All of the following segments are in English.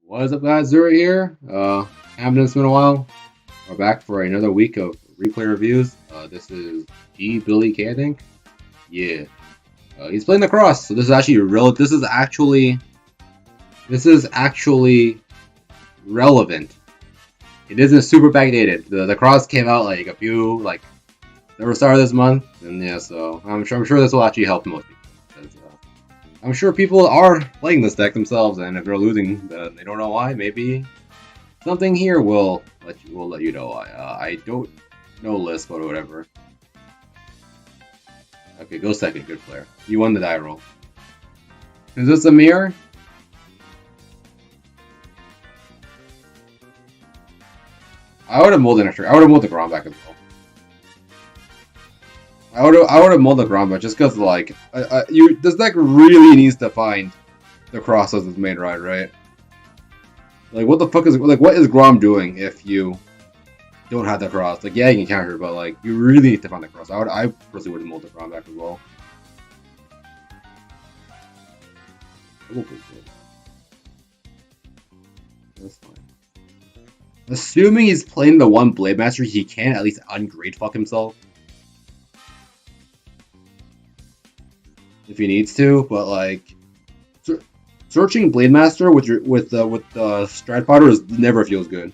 What is up, guys? Zura here. Haven't done this in a while. We're back for another week of replay reviews. This is G Billy K, I think. Yeah. He's playing the cross, so this is actually real. This is actually relevant. It isn't super backdated. The cross came out like the start of this month, and yeah, so I'm sure this will actually help most people. I'm sure people are playing this deck themselves, and if they're losing, they don't know why. Maybe something here will let you know why. I don't know list, but whatever. Okay, go second. Good player. You won the die roll. Is this a mirror? I would have molded an extra. I would have molded the Grom back as well. I would have molded the Grom back just because this deck really needs to find the cross as its main ride, right? Like, what the fuck is what is Grom doing if you don't have the cross? Like, yeah, you can counter, but like, you really need to find the cross. I personally would have molded the Grom back as well. That's fine. Assuming he's playing the one Blade Master, he can at least ungrade fuck himself if he needs to. But like, searching Blade Master with Strat Fighter never feels good.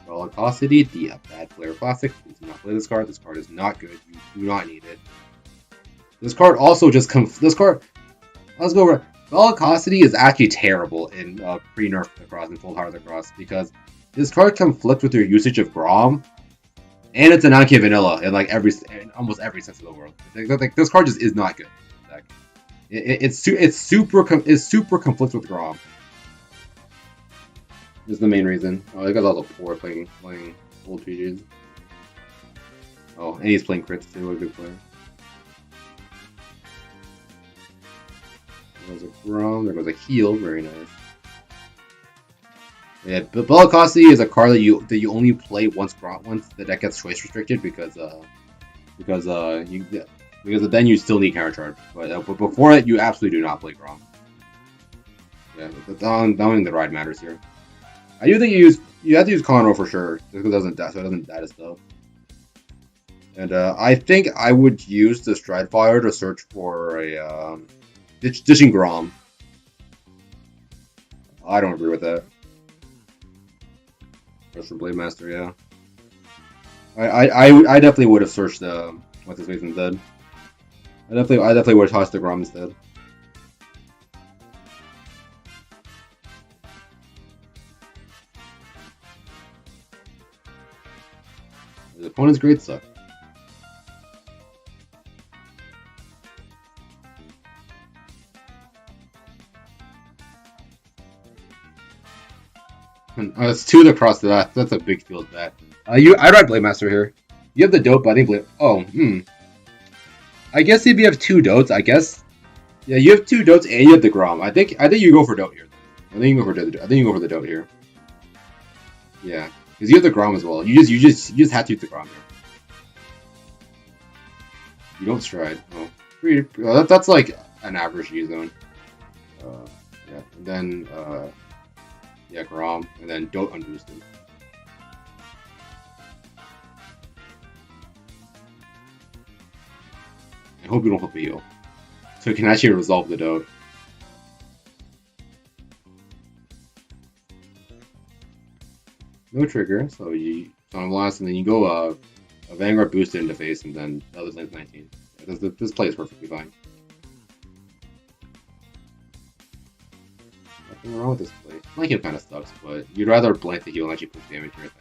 Velocity, the bad player classic. Please do not play this card. This card is not good. You do not need it. This card also just Let's go over. Velocity is actually terrible in pre-nerf the cross and full hard the cross because this card conflicts with your usage of Grom, and it's an non vanilla in in almost every sense of the world. Like, this card just is not good. Like, it's super conflicts with Grom. This is the main reason. Oh, you guys also poor playing old PGs. Oh, and he's playing crits too. What a good player. There goes a Grom. There goes a heal. Very nice. Yeah, but Bellicosity is a card that you only play once the deck gets choice restricted because then you still need counter charge. But before it, you absolutely do not play Grom. Yeah, down the ride matters here. I do think you have to use Conroe for sure, just because it doesn't die to stuff. And I think I would use the Stride Fire to search for a ditching Grom. I don't agree with that. Search for Blade Master, yeah. I definitely would have searched what's his face instead. I definitely would have tossed the Grom instead. The opponent's grades suck. It's 2 to cross to that. That's a big field bet. I ride Blade Master here. You have the dope, but I think Blade. Oh, I guess if you have 2 dotes, I guess. Yeah, you have 2 dotes and you have the Grom. I think you go for dote here. I think you go for the dote here. Yeah, because you have the Grom as well. You just have to use the Grom here. You don't stride. Oh, that's like an average G zone. Yeah, and then yeah, Grom, and then don't unboost him. I hope you don't flip a heal, so it can actually resolve the dote. No trigger, so on last, and then you go a Vanguard boosted into face, and then the other side's 19. Yeah, this play is perfectly fine. Nothing wrong with this play. Like, it kind of sucks, but you'd rather blank the heal and actually push damage right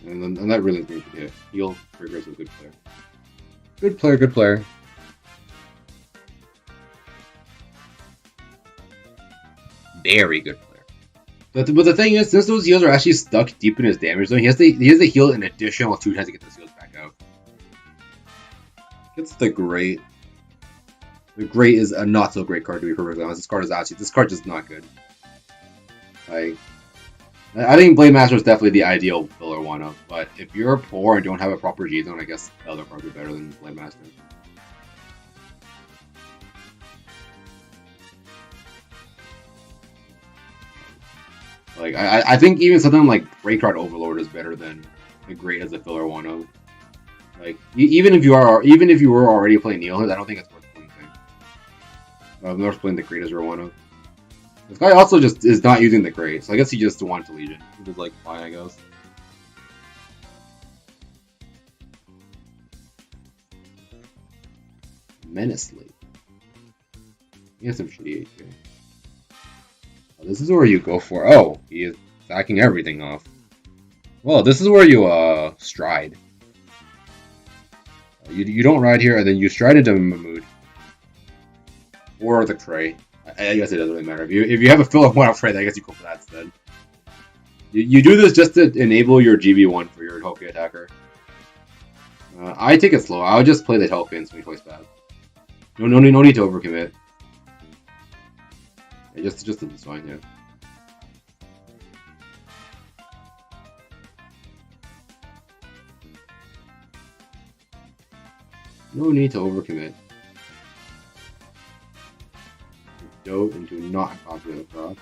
there. And that really brings you to heal. Trigger is a good player. Good player, good player. Very good player. But the thing is, since those heals are actually stuck deep in his damage zone, he has to heal an additional 2 times to get those heals back out. Gets the Great. The Great is a not so great card, to be perfectly honest. This card is not good. Like, I think Blade Master is definitely the ideal filler one-up, but if you're poor and don't have a proper G zone, I guess the other cards are better than Blade Master. Like I think even something like Breakcard Overlord is better than the Great as a filler 1-0. Like even if you were already playing Neil, I don't think it's worth playing thing. I'm not playing the Great as your 1-0. This guy also just is not using the Great, so I guess he just wanted to Legion, which is like fine, I guess. Menacely. He has some shitty HP. Oh, this is where you go for. Oh, he is backing everything off. Well, this is where you stride. You don't ride here, and then you stride into Mahmood or the Cray. I guess it doesn't really matter. If you have a fill of 1 upgrade, I guess you go for that instead. You do this just to enable your GB1 for your Hoki attacker. I take it slow. I'll just play the Hoki and swing twice fast. No need to overcommit. Yeah, just it's fine, yeah. No need to overcommit. Dove and do not copy the proc.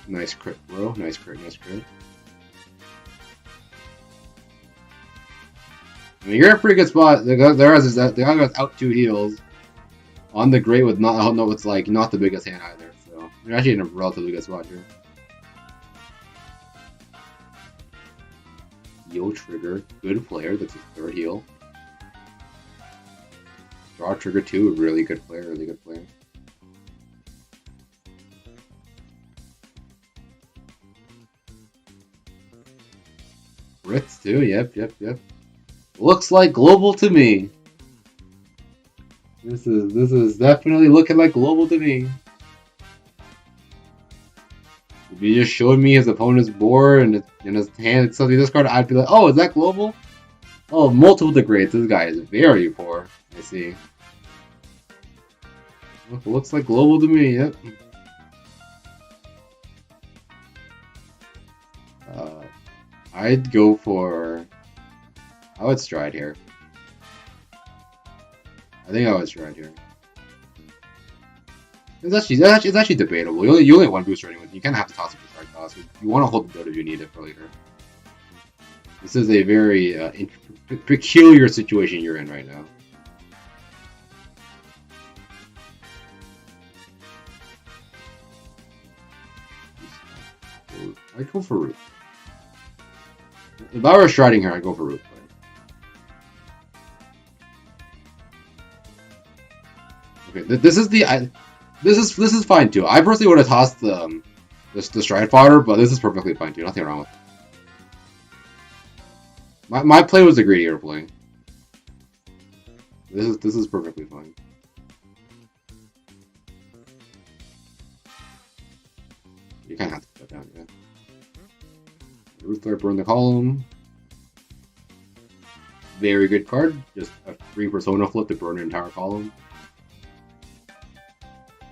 Nice crit, bro. Nice crit, nice crit. I mean, you're in a pretty good spot. The guy goes out 2 heals on the Great with not. I don't know. It's like not the biggest hand either. So you're actually in a relatively good spot here. Yo trigger, good player. That's his 3rd heal. Draw trigger 2, really good player. Really good player. Brits too. Yep. Looks like global to me. This is definitely looking like global to me. If you just showed me his opponent's board and in his hand it's something this card, I'd be like, oh, is that global? Oh, multiple degrades. This guy is very poor. I see. Looks like global to me. Yep. I'd go for. I would stride here. I think I would stride here. It's actually debatable. You only have 1 boost striding with. You kind of have to toss it for stride cost. You want to hold the build if you need it for later. This is a very peculiar situation you're in right now. I'd go for Root. If I were striding here, I'd go for Root. Okay, this is fine too. I personally would have tossed the stride fodder, but this is perfectly fine too. Nothing wrong with it. My play was the greedier play. This is perfectly fine. You kind of have to put that down, yeah. Rootflare, burn the column. Very good card. Just a free persona flip to burn an entire column.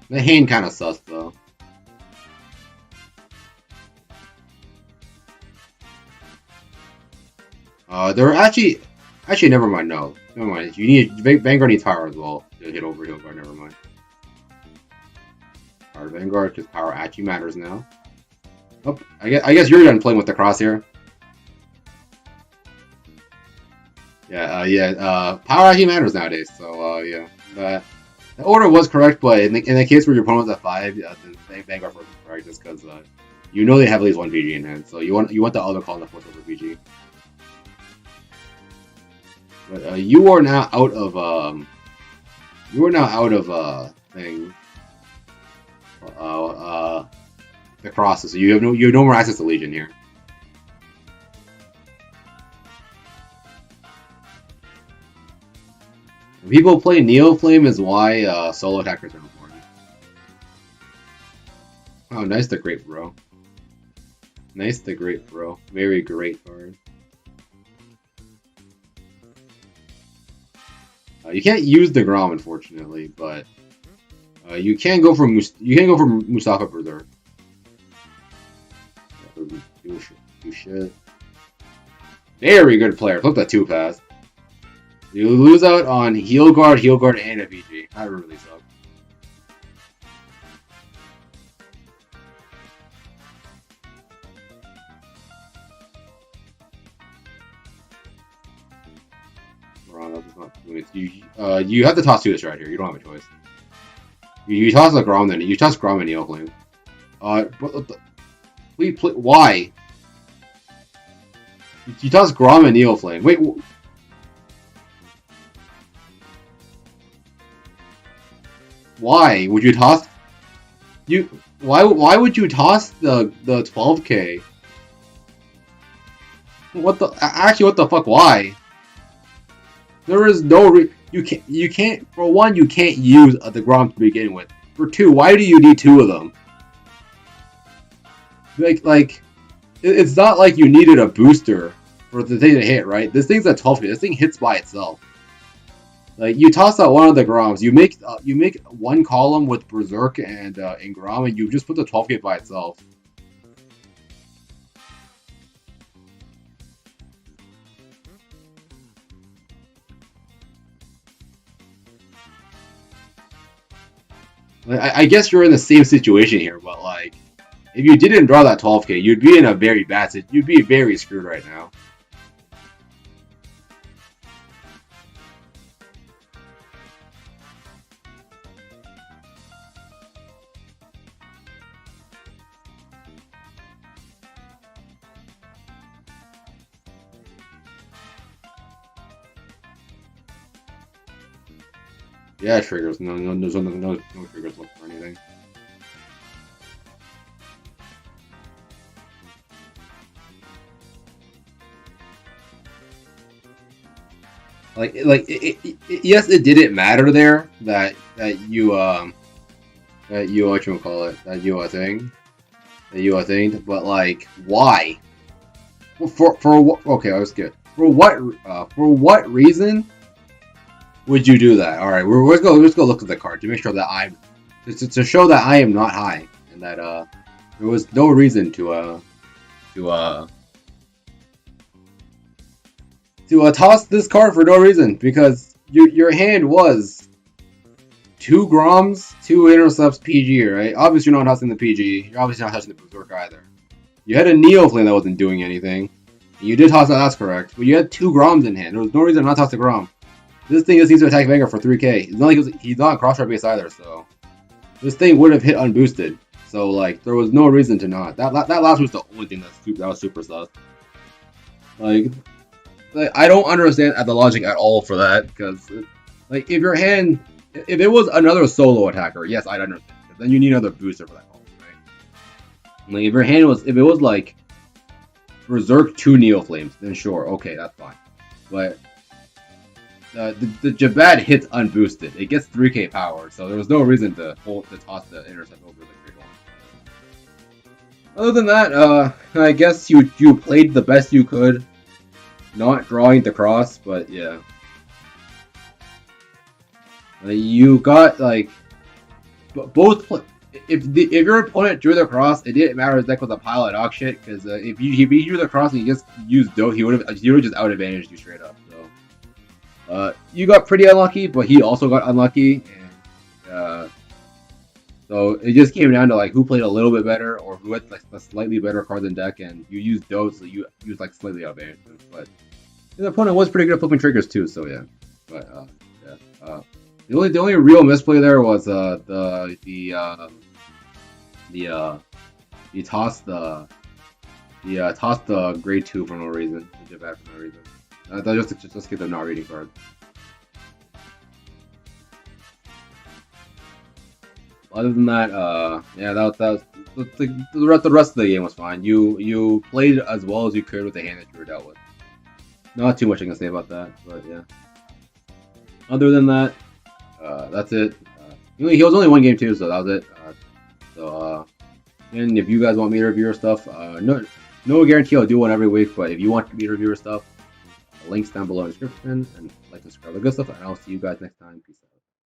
The hand kind of sus though. They're actually never mind. No, never mind. You need Vanguard needs power as well to hit over Guard. Never mind. Power Vanguard because power actually matters now. Oh, I guess you're done playing with the crosshair. Yeah, power actually matters nowadays. So yeah, the order was correct, but in the case where your opponent was at 5, the Vanguard wasn't correct just because you know they have at least 1 VG in hand, so you want the other column to force over VG. But you are now out of thing. The crosses, so you have no more access to Legion here. When people play Neo Flame is why solo attackers are important. Oh, nice the Great Bro. Nice the Great Bro. Very great card. You can't use the Grom, unfortunately, but you can go for Mustafa Berserk. Do shit. Very good player. Flip that 2 pass. You lose out on Heal Guard, and a VG. That really sucks. Wrong, that's not doing it. You have to toss two this right here. You don't have a choice. You toss the Grom, then you toss Grom and Neoflame. Please, why? You toss Grom and Neoflame. Wait. Why would you toss? Why would you toss the 12K? What the fuck? Why? There is no you can't for one, you can't use the Grom to begin with. For two, why do you need two of them? It's not like you needed a booster for the thing to hit, right? This thing's a 12K. This thing hits by itself. Like, you toss out one of the Groms, you make one column with Berserk and Grom, and you just put the 12K by itself. Like, I guess you're in the same situation here, but like, if you didn't draw that 12K, you'd be in a very bad situation. You'd be very screwed right now. Yeah, triggers. No triggers left for anything. Yes, it didn't matter there that you whatchamacallit, that you a thing, but like, why? For what? Okay, let's get for what reason would you do that? All right, let's go look at the card to make sure that to show that I am not high and that there was no reason to toss this card for no reason, because your hand was 2 Groms, 2 Intercepts, PG, right? Obviously you're not tossing the PG. You're obviously not touching the Berserk either. You had a Neoflame that wasn't doing anything. You did toss that, that's correct. But you had 2 Groms in hand. There was no reason to not toss the Grom. This thing just needs to attack Vanguard for 3K. It's not like he's not cross-trap base either, so this thing would have hit unboosted. So like, there was no reason to not. That last was the only thing that was super sus. Like, I don't understand the logic at all for that, because like, if your hand, if it was another solo attacker, yes, I'd understand. Then you need another booster for that call, right? Like, if your hand was, if it was like Berserk 2 Neoflames, then sure, okay, that's fine. But the Jabad hits unboosted. It gets 3K power, so there was no reason to toss the Intercept over the Great One. Other than that, I guess you played the best you could, not drawing the cross, but yeah. You got like both. If your opponent drew the cross, it didn't matter his deck was a pile of dog shit, because if he drew the cross and he just used Doe, he would have just out advantaged you straight up. So you got pretty unlucky, but he also got unlucky, and so it just came down to like who played a little bit better or who had like a slightly better card than deck, and you used Doe, so you used like slightly out advantage. But the opponent was pretty good at flipping triggers too, so yeah. But yeah. The only real misplay there was you tossed the grade 2 for no reason. The Jabad for no reason. Just get the not reading card. Other than that, yeah, that was the rest of the game was fine. You played as well as you could with the hand that you were dealt with. Not too much I can say about that, but yeah. Other than that, that's it. He was only one game too, so that was it. And if you guys want me to review your stuff, no guarantee I'll do one every week, but if you want me to review your stuff, links down below in the description, and like and subscribe, the good stuff, and I'll see you guys next time. Peace out.